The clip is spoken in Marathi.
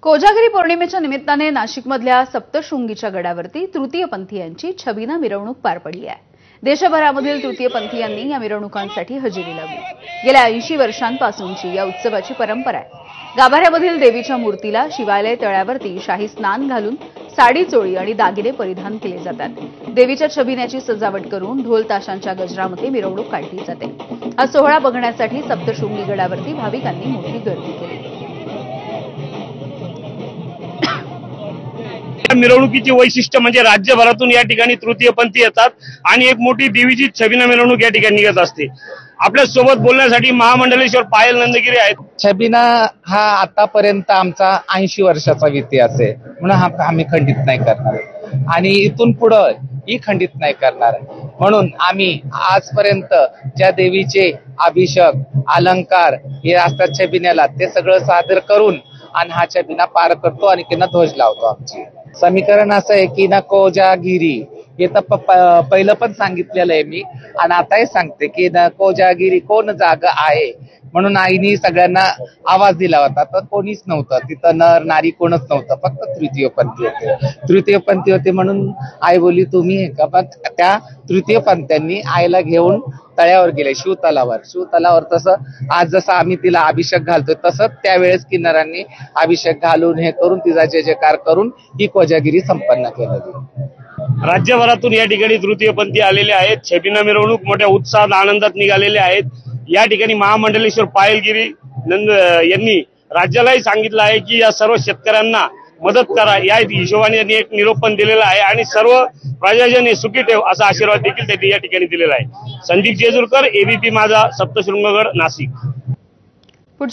कोजागिरी पौर्णिमेच्या निमित्ताने नाशिकमधल्या सप्तशृंगीच्या गडावरती तृतीयपंथीयांची छबिना मिरवणूक पार पडली आहे। देशभरामधील तृतीयपंथीयांनी या मिरवणुकांसाठी हजेरी लावली। गेल्या 80 वर्षांपासूनची या उत्सवाची परंपरा आहे। गाभाऱ्यामधील देवीच्या मूर्तीला शिवालय तळ्यावरती शाही स्नान घालून साडी चोळी आणि दागिने परिधान केले जातात। देवीच्या छबिन्याची सजावट करून ढोल ताशांच्या गजरामध्ये मिरवणूक काढली जाते। हा सोहळा बघण्यासाठी सप्तशृंगी गडावरती भाविकांनी मोठी गर्दी केली। मिरवणुकीची वैशिष्ट्य म्हणजे राज्यभरातून या ठिकाणी तृतीयपंथी येतात आणि एक मोठी देवीची छबिना मिरवणूक या ठिकाणी निघत असते। आपल्या सोबत बोलण्यासाठी महामंडलेश्वर पायल नंदगिरी आहेत। छबिना हा आतापर्यंत आमचा 80 वर्षाचा इतिहास आहे, म्हणून आम्ही खंडित नाही करणार आणि इथून पुढे ही खंडित नाही करणार। म्हणून आम्ही आजपर्यंत ज्या देवीचे अभिषेक अलंकार हे असतात छबिन्याला, ते सगळं सादर करून आणि हा छबिना पार करतो आणि त्यांना ध्वज लावतो। आमची समीकरण असं आहे की ना कोजागिरी हे तर पहिलं पण सांगितलेलं आहे मी आणि आताही सांगते की ना कोजागिरी कोण जाग आहे, म्हणून आईनी सगळ्यांना आवाज दिला होता। तर कोणीच नव्हतं तिथं, नर नारी कोणच नव्हतं, फक्त तृतीयपंथी होते म्हणून आई बोली तुम्ही हे का। पण त्या तृतीयपंथ्यांनी आईला घेऊन तळ्यावर गेले, शिवतलावर। तसं आज जसं आम्ही तिला अभिषेक घालतोय तसंच त्यावेळेस किन्नरांनी अभिषेक घालून हे करून तिचा जय जयकार करून ही कोजागिरी संपन्न केली। राज्यभरातून या ठिकाणी तृतीयपंथी आलेले आहेत। छबिना मिरवणूक मोठ्या उत्साहात आनंदात निघालेले आहेत। या ठिकाणी महामंडलेश्वर पायलगिरी नंद यांनी राज्यालाही सांगितलं आहे की या सर्व शेतकऱ्यांना मदत करा। या हिशोबाने यांनी एक निरोप पण दिलेला आहे आणि सर्व प्रजाजन हे सुखी ठेव असा आशीर्वाद देखील त्यांनी या ठिकाणी दिलेला आहे। संदीप जेजुरकर, एबीपी माझा, सप्तशृंगगड, नाशिक।